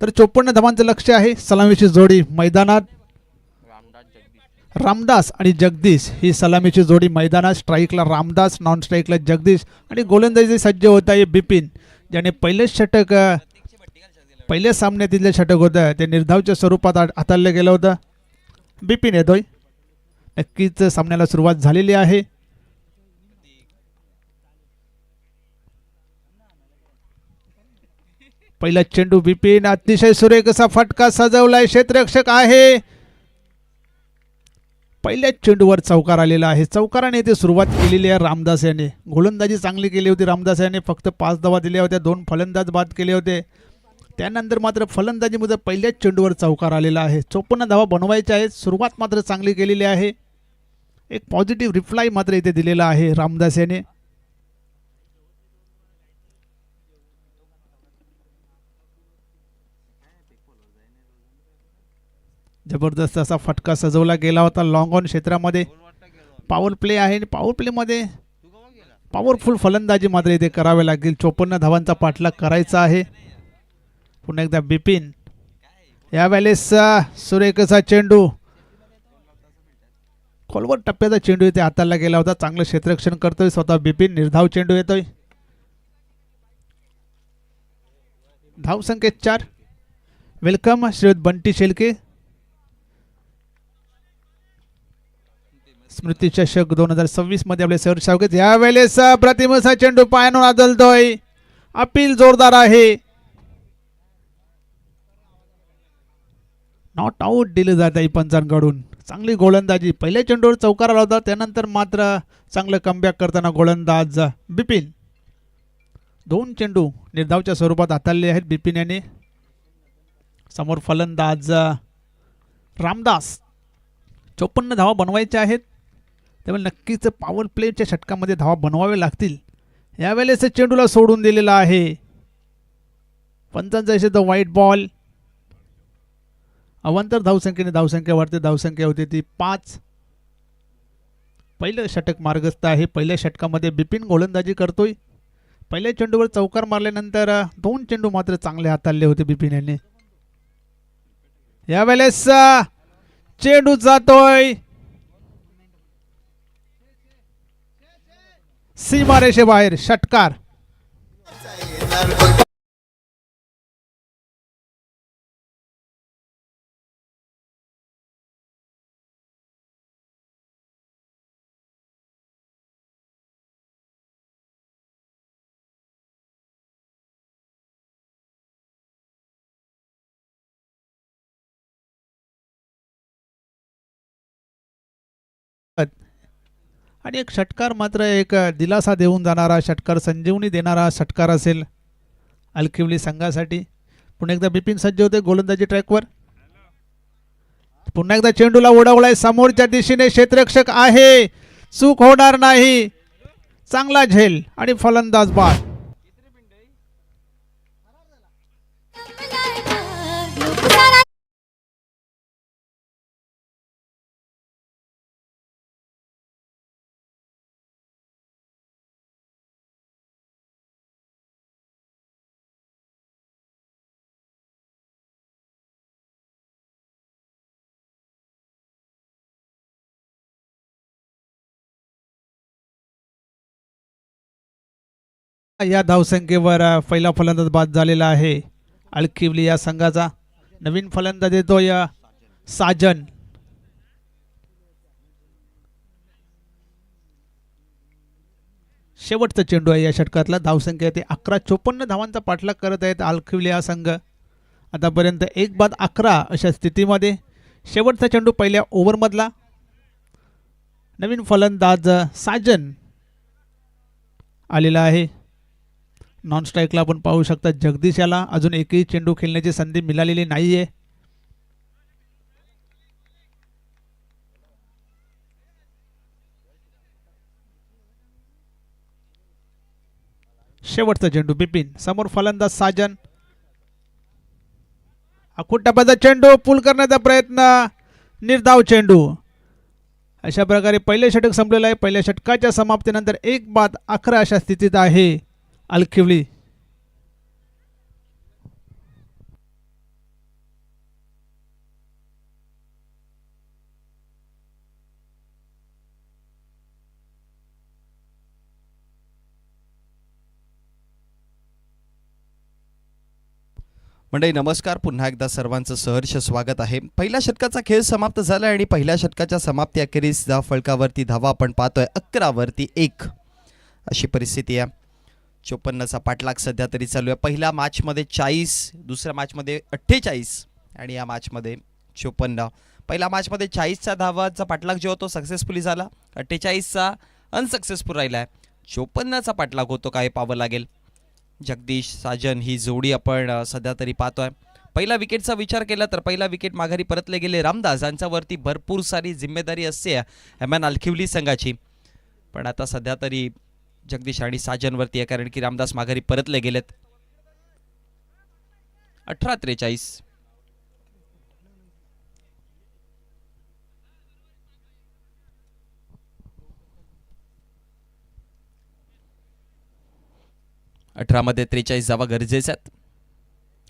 B: तर 54 धावांचं लक्ष आहे. सलामीची जोडी मैदानात. रामदास आणि जगदीश ही सलामीची जोडी मैदानात. स्ट्राईकला रामदास, नॉन स्ट्राईकला जगदीश आणि गोलंदाजी सज्ज होत आहे बिपिन, ज्याने पहिलेच षटक पहिल्या सामन्यातील षटक होतं ते निर्धावच्या स्वरूपात हाताळलं गेलं होतं. बिपिन येतोय. नक्कीच सामन्याला सुरुवात झालेली आहे. पहिला चेंडू बिपिन, अतिशय सुरेख असा फटका सजवलाय. क्षेत्ररक्षक आहे. पहिल्याच चेंडूवर चौकार आलेला आहे. चौकाराने ते सुरुवात केलेली आहे रामदास याने. गोलंदाजी चांगली केली होती रामदास याने. फक्त 5 धावा दिल्या होत्या. 2 फलंदाज बाद केले होते. त्यानंतर मात्र फलंदाजीमध्ये पहिल्याच चेंडूवर चौकार आलेला आहे. 54 धावा बनवायच्या आहेत. सुरुवात मात्र चांगली केलेली आहे. एक पॉझिटिव्ह रिप्लाय मात्र इथे दिलेला आहे रामदास याने. जबरदस्त असा फटका सजवला गेला होता लॉंग ऑन क्षेत्रामध्ये. पॉवर प्ले आहे आणि पॉवर प्लेमध्ये पॉवरफुल फलंदाजी मात्र इथे करावी लागेल. 54 धावांचा पाठलाग करायचा आहे. पुन्हा एकदा बिपिन. यावेळेस सुरेख असा चेंडू, खोलवर टप्प्याचा चेंडू इथे हाताळला गेला होता. चांगलं क्षेत्ररक्षण करतोय स्वतः बिपिन. निर्धाव चेंडू येतोय. धाव संख्येत 4. वेलकम श्रीयुत बंटी शेलके. स्मृती चषक 2026 मध्ये आपले सहर्ष. यावेळेस प्रतिमसा चेंडू पायानं आदळतोय. अपील जोरदार आहे. नॉट आऊट दिले जात आहे पंचांकडून. चांगली गोलंदाजी. पहिल्या चेंडूवर चौकार आला होता. त्यानंतर मात्र चांगलं कमबॅक करताना गोलंदाज बिपिन. 2 चेंडू निर्धावच्या स्वरूपात हाताळले आहेत बिपिन याने. समोर फलंदाज रामदास. 54 धावा बनवायच्या आहेत. त्यामुळे नक्कीच पॉवर प्लेच्या षटकामध्ये धावा बनवावे लागतील. यावेळेस चेंडूला सोडून दिलेला आहे. पंचांचा इशारा व्हाईट बॉल. अवांतर धावसंख्येने धावसंख्या वाढते. धावसंख्या होती ती 5. पहिलं षटक मार्गस्थ आहे. पहिल्या षटकामध्ये बिपिन गोलंदाजी करतोय. पहिल्या चेंडूवर चौकार मारल्यानंतर 2 चेंडू मात्र चांगले हाताळले होते बिपिन यांनी. यावेळेस चेंडू जातोय सीमारेषेबाहेर. षटकार. आणि एक षटकार मात्र एक दिलासा देऊन जाणारा षटकार, संजीवनी देणारा षटकार असेल अलकिवली संघासाठी. पुन्हा एकदा बिपिन सज्ज होते गोलंदाजी ट्रॅकवर. पुन्हा एकदा चेंडूला उडवलाय समोरच्या दिशेने. क्षेत्ररक्षक आहे. चूक होणार नाही. चांगला झेल आणि फलंदाज बाद. या धावसंख्येवर पहिला फलंदाज बाद झालेला आहे अलकिवली या संघाचा. नवीन फलंदाज येतो या साजन. शेवटचा चेंडू आहे या षटकातला. धावसंख्या ते 11. 54 धावांचा पाठलाग करत आहेत अलकिवली हा संघ. आतापर्यंत 1 बाद 11 अशा स्थितीमध्ये. शेवटचा चेंडू पहिल्या ओव्हरमधला. नवीन फलंदाज साजन आलेला आहे. नॉन स्ट्राईकला आपण पाहू शकता जगदीश याला अजून एकही चेंडू खेळण्याची संधी मिळालेली नाहीये. शेवटचा चेंडू बिपिन. समोर फलंदाज साजन. आखूड टप्प्याचा चेंडू पूल करण्याचा प्रयत्न, निर्धाव चेंडू. अशा प्रकारे पहिले षटक संपलेलं आहे. पहिल्या षटकाच्या समाप्तीनंतर 1-11 अशा स्थितीत आहे अलखिवली.
A: मंडळी नमस्कार, पुन्हा एकदा सर्वांचं सहर्ष स्वागत आहे. पहिल्या षटकाचा खेळ समाप्त झाला आणि पहिल्या षटकाच्या समाप्ती अखेरीस धाव फलकावरती धावा आपण पाहतोय 11वरती 1 अशी परिस्थिती आहे. 54चा पाठलाग सध्या तरी चालू आहे. पहिल्या मॅचमध्ये 40, दुसऱ्या मॅचमध्ये 48 आणि या मॅचमध्ये 54. पहिल्या मॅचमध्ये 40चा धावाचा पाठलाग जो होतो सक्सेसफुली झाला, 48चा अनसक्सेसफुल राहिला आहे. 54चा पाठलाग होतो काय पाहावं लागेल. जगदीश साजन ही जोडी आपण सध्या तरी पाहतोय. पहिला विकेटचा विचार केला तर पहिला विकेट माघारी परतले गेले रामदास यांच्यावरती भरपूर सारी जिम्मेदारी असते एमएन अलखिवली संघाची. पण आता सध्या तरी जगदीश आणि साजनवरती आहे, कारण की रामदास माघारी परतले गेलेत. 18-43. मध्ये 43 जावा गरजेच्या आहेत.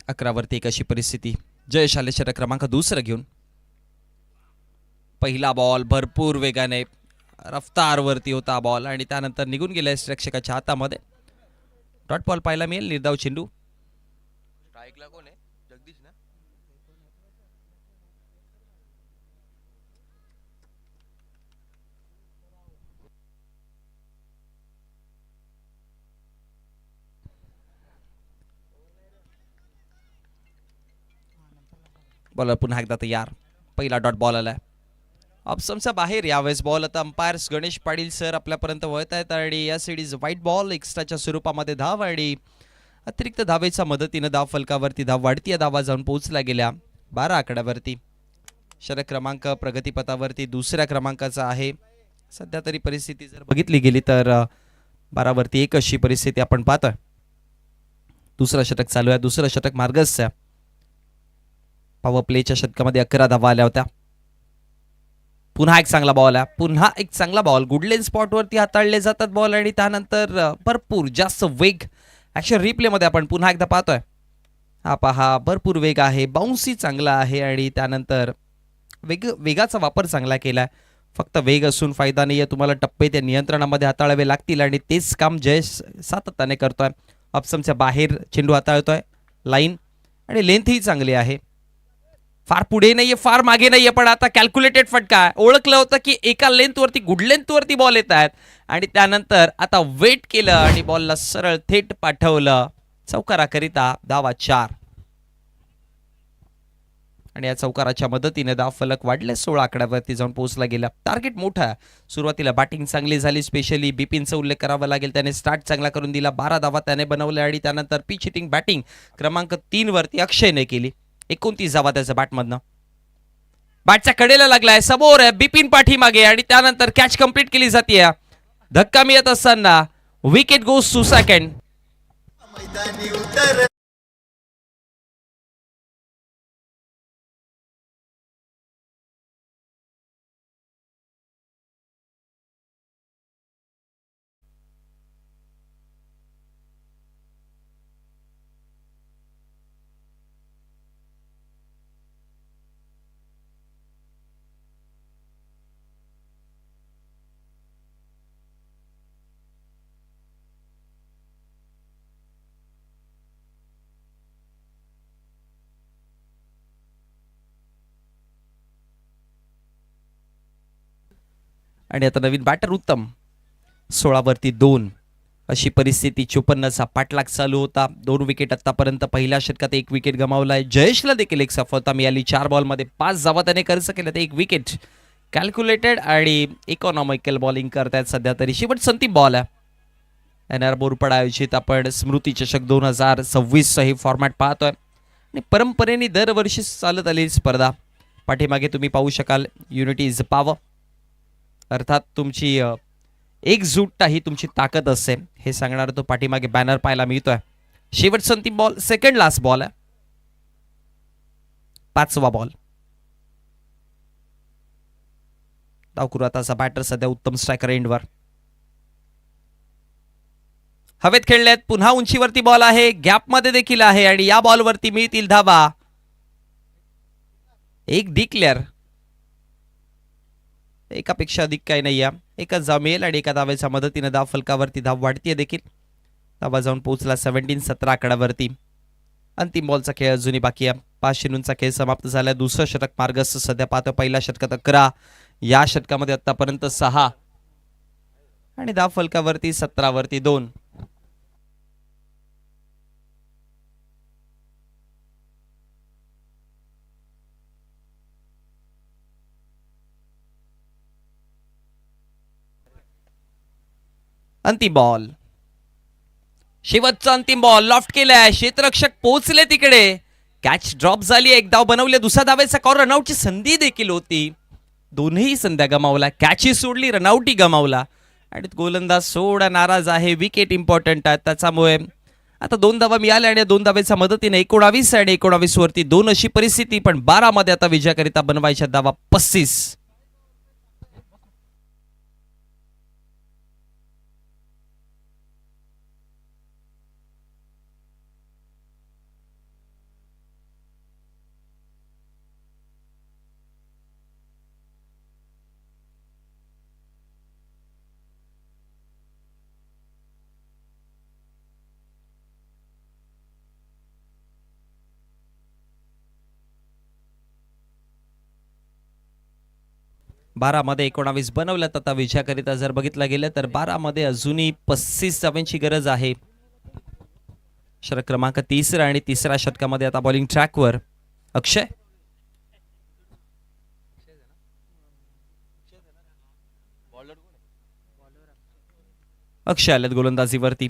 A: 11वरती 1 अशी परिस्थिती. जयेश आले षटक क्रमांक दुसरं घेऊन. पहिला बॉल भरपूर वेगाने रफ्तारवरती होता बॉल आणि त्यानंतर निघून गेला रक्षकाच्या हातामध्ये. डॉट बॉल पाहायला मिळेल. निर्धाव चेंडू.
C: स्ट्राईकला कोण आहे? जगदीश ना.
A: बॉलर पुन्हा एकदा तयार. पहिला डॉट बॉल आलाय ऑप्शनच्या बाहेर. यावेळेस बॉल आता अंपायर्स गणेश पाटील सर आपल्यापर्यंत वळत आहेत आणि या सिरीज व्हाईट बॉल एक्स्ट्राच्या स्वरूपामध्ये धाव आणि अतिरिक्त धावेच्या मदतीनं धाव फलकावरती धाव वाढती धावा जाऊन पोहोचल्या गेल्या 12 आकड्यावरती. षटक क्रमांक प्रगतीपथावरती दुसऱ्या क्रमांकाचा आहे. सध्या तरी परिस्थिती जर बघितली गेली तर 12वरती 1 अशी परिस्थिती आपण पाहतोय. दुसरं षटक चालू आहे. दुसरं षटक मार्गस्थ आहे. पॉवर प्लेच्या षटकामध्ये 11 धावा आल्या होत्या. पुन्हा एक चांगला बॉल आहे. पुन्हा एक चांगला बॉल. गुडलेन स्पॉटवरती हाताळले जातात बॉल आणि त्यानंतर भरपूर जास्त वेग ॲक्शन रिप्लेमध्ये आपण पुन्हा एकदा पाहतोय. हा पहा, भरपूर वेग आहे, बाउन्सी चांगला आहे आणि त्यानंतर वेगाचा वापर चांगला केलाय. फक्त वेग असून फायदा नाही आहे. तुम्हाला टप्पे त्या नियंत्रणामध्ये हाताळावे लागतील आणि तेच काम जयेश सातत्याने करतोय. ऑप्शनच्या बाहेर चेंडू हाताळतोय. लाईन आणि लेंथही चांगली आहे. फार पुढे नाहीये, फार मागे नाहीये, पण आता कॅल्क्युलेटेड फटका आहे. ओळखलं होतं की एका लेंथवरती गुड लेंथवरती बॉल येत आहेत आणि त्यानंतर आता वेट केलं आणि बॉलला सरळ थेट पाठवलं चौकाराकरिता. धावा 4 आणि या चौकाराच्या मदतीने धाव फलक वाढले 16 आकड्यावरती जाऊन पोहोचला गेला. टार्गेट मोठा आहे. सुरुवातीला बॅटिंग चांगली झाली. स्पेशली बिपिनचा उल्लेख करावा लागेल. त्याने स्टार्ट चांगला करून दिला. 12 धावा त्याने बनवल्या आणि त्यानंतर पिच हिटिंग बॅटिंग क्रमांक 3 वरती अक्षयने केली. 29 धावा त्याच्या बॅटमधनं. बॅटच्या कडेला लागलाय. समोर आहे बिपिन पाठीमागे आणि त्यानंतर कॅच कंप्लीट केली जाते. धक्का मिळत असताना विकेट गोज टू सेकंड. आणि आता नवीन बॅटर उत्तम. 16वरती 2 अशी परिस्थिती. 54चा पाठलाग चालू होता. 2 विकेट आतापर्यंत. पहिल्या षटकात 1 विकेट गमावलाय. जयेशला देखील एक सफलता मिळाली. 4 बॉलमध्ये 5 धावा त्याने खर्च केल्या. 1 विकेट. कॅल्क्युलेटेड आणि इकॉनॉमिकल बॉलिंग करतायत सध्या तरी. शेवटचा अंतिम बॉल आहे. एनआर बोरपड आयोजित आपण स्मृती चषक 2026 हे फॉर्मॅट पाहतोय आणि परंपरेने दरवर्षी चालत आलेली स्पर्धा. पाठीमागे तुम्ही पाहू शकाल युनिटी इज पॉवर. अर्थात तुमची एकजूटता ही तुमची ताकद असते हे सांगणारा तो पाठीमागे बॅनर पाहायला मिळतोय. शेवटचा अंतिम बॉल, सेकंड लास्ट बॉल आहे. 5वा बॉल. डावखुरा ताचा बॅटर सध्या उत्तम स्ट्रायकर एंडवर. हवेत खेळलेत, पुन्हा उंचीवरती बॉल आहे, गॅप मध्ये देखील आहे आणि या बॉलवरती मिळतील धावा. एक डिक्लेअर, एकापेक्षा अधिक काही नाही. एकच धाव मिळेल आणि एका धावेच्या मदतीने धाव फलकावरती धाव वाढतीये देखील. धावा जाऊन पोहोचला 17-17 आकड्यावरती. अंतिम बॉलचा खेळ अजूनही बाकी आहे. 5 चेंडूंचा खेळ समाप्त झाला. दुसरं षटक मार्गस्थ सध्या पाहतो. पहिल्या षटकात 11, या षटकामध्ये आतापर्यंत 6 आणि धाव फलकावरती 17 वरती 2. अंतिम बॉल, शेवटचा अंतिम बॉल लॉफ्ट केलाय. क्षेत्ररक्षक पोहोचले तिकडे, कॅच ड्रॉप झाली. एक धाव बनवले. दुसऱ्या धावेचा कॉल, रनआउटची संधी देखील होती. दोन्ही संध्या गमावला. कॅचही सोडली, रनआउटही गमावला आणि गोलंदाज थोडा नाराज आहे. विकेट इम्पॉर्टंट आहे, त्याच्यामुळे आता 2 धावा मिळाल्या आणि 2 धावेच्या मदतीने 19 आणि 19 वरती 2 अशी परिस्थिती. पण 12 मध्ये आता विजयाकरिता बनवायच्या धावा 35. बारा मध्ये 19 बनवल्यात आता विजयाकरिता. जर बघितलं गेलं तर 12 मध्ये अजूनही 35 धावांची गरज आहे. षटक क्रमांक 30 आणि तिसऱ्या षटकामध्ये आता बॉलिंग ट्रॅकवर अक्षय. अक्षय आलेत गोलंदाजीवरती.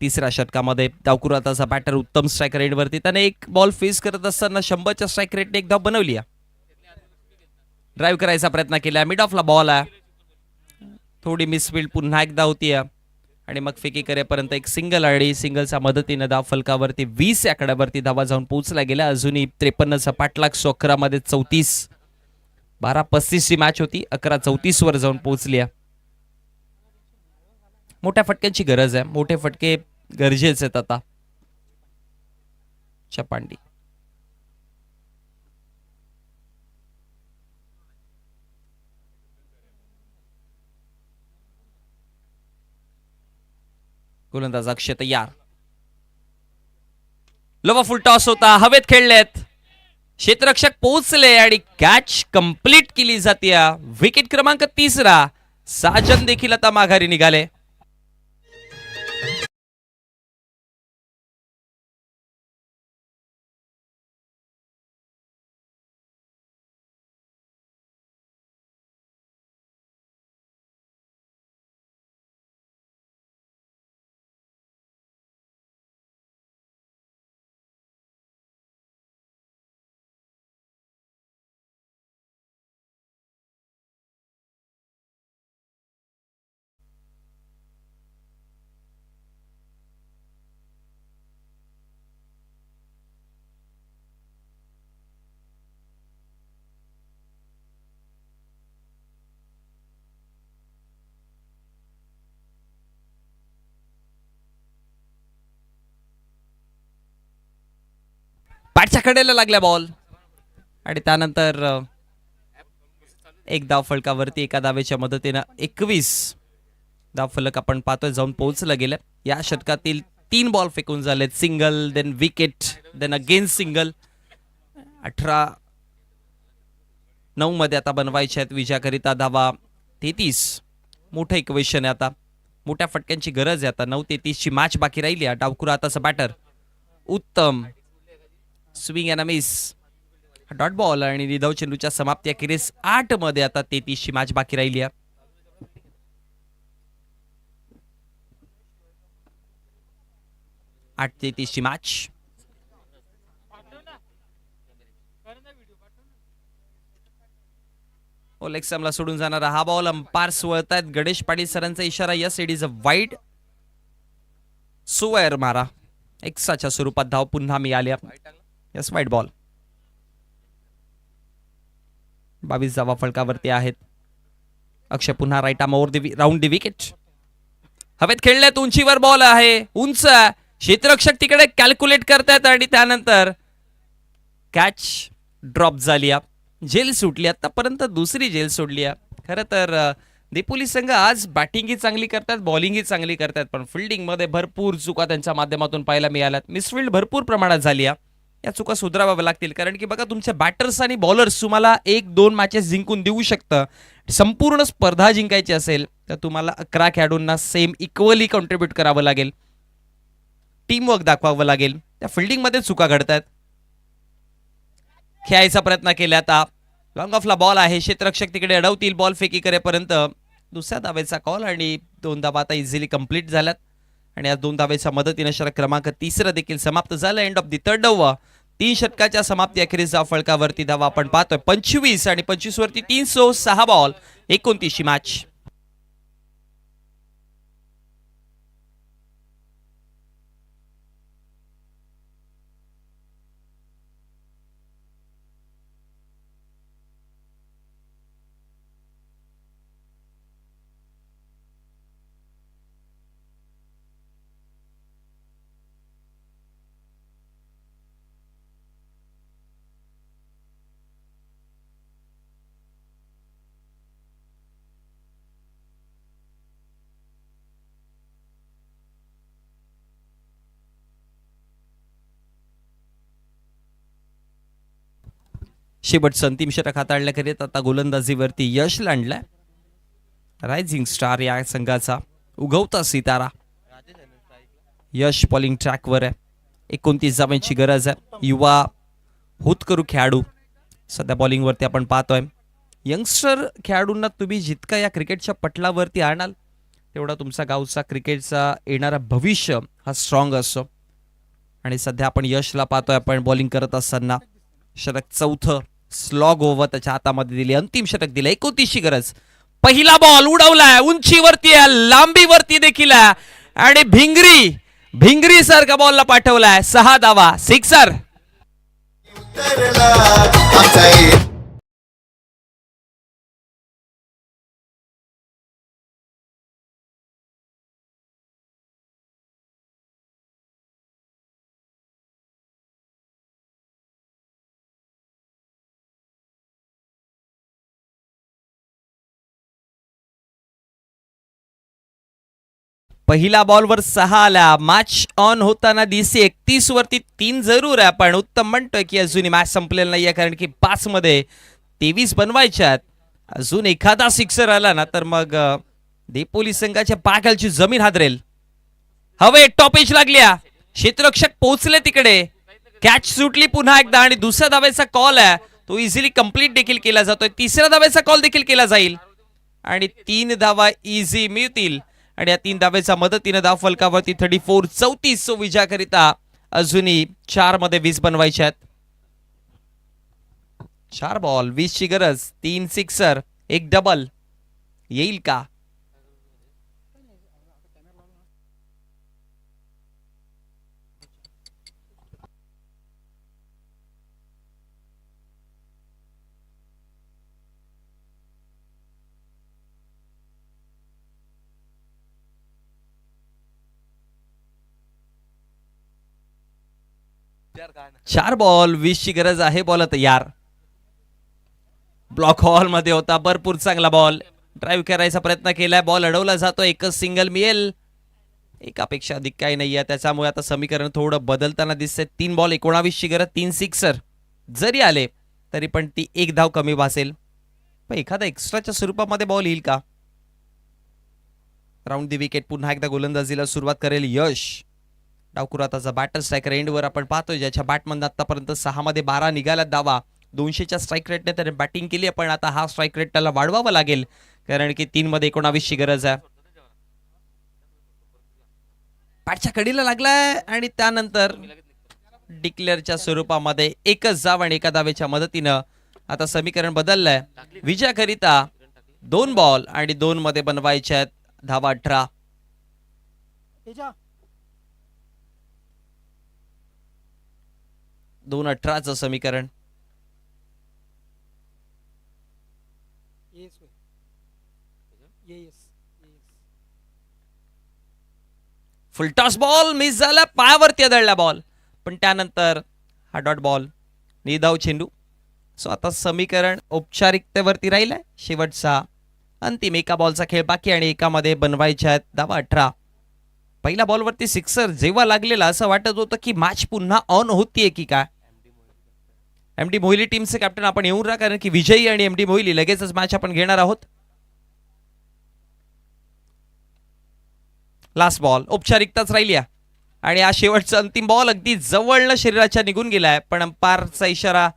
A: तिसऱ्या षटकामध्ये डावखुराताचा बॅटर उत्तम स्ट्राईक रेटवरती. त्याने एक बॉल फेस करत असताना 100च्या स्ट्राईक रेटने एक धाव बनवली. ड्राईव्ह करायचा प्रयत्न केला, मिड ऑफला बॉल आहे, थोडी मिसफिल्ड पुन्हा एकदा होती आणि मग फेकी करेपर्यंत एक सिंगल आणि सिंगलच्या मदतीने धाव फलकावरती 20 आकड्यावरती धावा जाऊन पोहोचल्या गेल्या. अजूनही 53चा पाठलाग. 11 मध्ये 34. 12-35 ची मॅच होती, 11-34 वर जाऊन पोहोचली. मोठ्या फटक्यांची गरज आहे, मोठे फटके गरजेचे आहेत आता. चपांडी गोलंदाज अक्षय तयार. लोवा फुल टॉस होता, हवेत खेळलेत, क्षेत्ररक्षक पोहोचले आणि कॅच कंप्लीट केली जाते. विकेट क्रमांक 3. साजन देखील आता माघारी निघाले. बॅटच्या कडेला लागल्या बॉल आणि त्यानंतर एक धाव फलकावरती एका धावेच्या मदतीने 21 धाव फलक आपण पाहतोय जाऊन पोहोचलं गेलं. या षटकातील 3 बॉल फेकून झालेत. Single, then wicket, then again single. 18-9 मध्ये आता बनवायच्या आहेत विजयाकरिता धावा 33. मोठं इक्वेशन आहे आता, मोठ्या फटक्यांची गरज आहे आता. 9-33 ची मॅच बाकी राहिली. डावखुरा आताचा बॅटर उत्तम swing and miss, dot ball आणि निधव चेंडूच्या समाप्ती अखेरीस 8 मध्ये आता 33 ची मॅच बाकी राहिली. 8-33 ची मॅच. ओलेक्समला सोडून जाणारा हा बॉल अंपायर्स वळतायत. गणेश पाटील सरांचा इशारा, yes it is a wide. सुवायर मारा. एक्साच्या स्वरूपात धाव पुन्हा मिळाल्या. Yes wide ball. 22 धावा फलकावरती आहेत. अक्षय पुन्हा राईट आर्मवर राऊंड दी विकेट. हवेत खेळल्यात, उंचीवर बॉल आहे, उंच क्षेत्ररक्षक तिकडे कॅल्क्युलेट करतायत आणि त्यानंतर कॅच ड्रॉप झाली. जेल सुटली, आतापर्यंत दुसरी जेल सोडली. खरं तर देपोली संघ आज बॅटिंगही चांगली करतात, बॉलिंगही चांगली करतात, पण फिल्डिंगमध्ये भरपूर चुका त्यांच्या माध्यमातून पाहायला मिळाल्यात. मिसफिल्ड भरपूर प्रमाणात झाली. या चुका सुधाराव्या लागतील, कारण की बघा तुमचे बॅटर्स आणि बॉलर्स तुम्हाला 1-2 मॅचेस जिंकून देऊ शकतं. संपूर्ण स्पर्धा जिंकायची असेल तर तुम्हाला 11 खेळाडूंना सेम इक्वली कॉन्ट्रीब्यूट करावं लागेल, टीमवर्क दाखवावं लागेल. त्या फिल्डिंगमध्ये चुका घडतात. खेळायचा प्रयत्न केला, आता लॉंग ऑफला बॉल आहे, क्षेत्ररक्षक तिकडे अडवतील, बॉल फेकी करेपर्यंत दुसऱ्या धावेचा कॉल आणि 2 धावा आता इझिली कंप्लीट झाल्यात. आणि या 2 धावेच्या मदतीने षटक क्रमांक 3 देखील समाप्त झालं. End of the third over. 3 षटकाच्या समाप्ती अखेरीस धाव फलकावरती धावा आपण पाहतोय 25 आणि 25 वरती 306 बॉल, 29 मॅच. शेवटचं अंतिम षटक हाताळण्याकरिता आता गोलंदाजीवरती यश लांडलाय. रायझिंग स्टार या संघाचा उगवता सितारा यश बॉलिंग ट्रॅकवर आहे. 29 धावांची गरज आहे. युवा होतकरू खेळाडू सध्या बॉलिंगवरती आपण पाहतोय. यंगस्टर खेळाडूंना तुम्ही जितका या क्रिकेटच्या पटलावरती आणाल तेवढा तुमचा गावचा क्रिकेटचा येणारा भविष्य हा स्ट्रॉंग असतो. आणि सध्या आपण यशला पाहतोय आपण बॉलिंग करत असताना. षटक चौथं, स्लॉग ओव्हर त्याच्या हातामध्ये दिली, अंतिम षटक दिलं, 29ची गरज. पहिला बॉल उडवलाय, उंचीवरती आहे, लांबीवरती देखील आहे आणि भिंगरी सारखा बॉलला पाठवलाय. 6 धावा, सिक्सर. पहिला बॉलवर 6 आला. मॅच ऑन होताना दिसे 31 वरती 3 जरूर आहे, पण उत्तम म्हणतोय की अजूनही मॅच संपलेला नाहीये, कारण की 5 मध्ये 23 बनवायच्यात. अजून एखादा सिक्सर आला ना तर मग देपोली संघाच्या पायाखालची जमीन हादरेल. हवे टॉप एज लागल्या, क्षेत्ररक्षक पोहोचले तिकडे, कॅच सुटली पुन्हा एकदा आणि दुसऱ्या धावेचा कॉल आहे, तो इझिली कंप्लीट देखील केला जातोय. तिसऱ्या धावेचा कॉल देखील केला जाईल आणि 3 धावा इझी मिळतील. आणि या 3 धावेच्या मदतीने धाव फलकावरती 34 विजयाकरिता अजूनही 4 मध्ये 20 बनवायच्यात. 4 बॉल 20 ची गरज, 3 सिक्सर, 1 डबल येईल का? चार बॉल 20 ची गरज आहे. बॉल तयार, ब्लॉक हॉल मध्ये होता, भरपूर चांगला बॉल, ड्राईव्ह करायचा प्रयत्न केलाय, बॉल अडवला जातो, एकच सिंगल मिळेल, एकापेक्षा अधिक काही नाहीये. त्याच्यामुळे आता समीकरण थोडं बदलताना दिसतंय. 3 बॉल 19 ची गरज, 3 सिक्सर जरी आले तरी पण ती 1 धाव कमी भासेल. पण एखादा एक्स्ट्राच्या स्वरूपामध्ये बॉल येईल का? राऊंड दी विकेट. पुन्हा एकदा गोलंदाजीला सुरुवात करेल यश. डावकुराताचा बॅटर स्ट्रायकर एंडवर आपण पाहतोय, ज्याच्या बॅटमधून आतापर्यंत 6 मध्ये 12 निघाला धावा, 200च्या स्ट्राईक रेटने त्याने बॅटिंग केली, पण आता हा स्ट्राईक रेट त्याला वाढवावा लागेल, कारण की 3 मध्ये 19 ची गरज आहे. बॅटच्या कडीला लागलाय आणि त्यानंतर डिक्लेअरच्या स्वरूपामध्ये एकच धाव आणि एका धावेच्या मदतीनं आता समीकरण बदललंय. विजयाकरिता 2 बॉल आणि 2 मध्ये बनवायच्या आहेत धावा 18. 2-18चं समीकरण. फुलटॉस बॉल मिस झाला, पायावरती आदळला बॉल, पण त्यानंतर हा डॉट बॉल, निधाव चेंडू. सो आता समीकरण औपचारिकतेवरती राहिलंय. शेवटचा अंतिम एका बॉलचा खेळ बाकी आणि एकामध्ये बनवायच्या आहेत धावा 18. पहिल्या बॉलवरती सिक्सर जेव्हा लागलेला असं वाटत होतं की मॅच पुन्हा ऑन होतीये की काय. एमडी मोहिली टीमचे कॅप्टन आपण येऊन राहा, कारण की विजयी आणि एमडी मोहिली लगेचच मॅच आपण घेणार आहोत. लास्ट बॉल औपचारिकताच राहिली आहे आणि हा शेवटचा अंतिम बॉल अगदी जवळनं शरीराच्या निघून गेलाय, पण अंपायरचा इशारा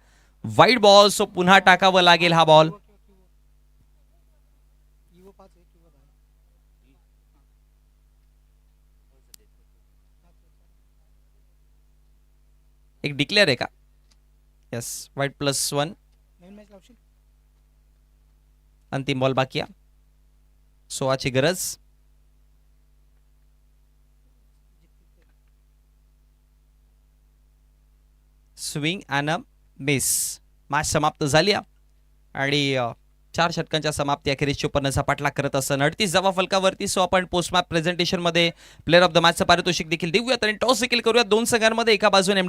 A: वाईड बॉल. सो पुन्हा टाकावं लागेल हा बॉल. एक डिक्लेअर आहे का? येस, वाईट +1. अंतिम बॉल बाकी आहे. सोळाची गरज. Swing and a miss. Match समाप्त झाली आणि 4 षटकांच्या समाप्ती अखेरीस 54 पाठलाग करत असताना 38 धावा फलकावरती. सो आपण पोस्ट मॅच प्रेझेंटेशन मध्ये प्लेअर ऑफ द मॅचचं पारितोषिक देखील देऊयात आणि टॉस देखील करूयात दोन संघांमध्ये. एका बाजूने एमडी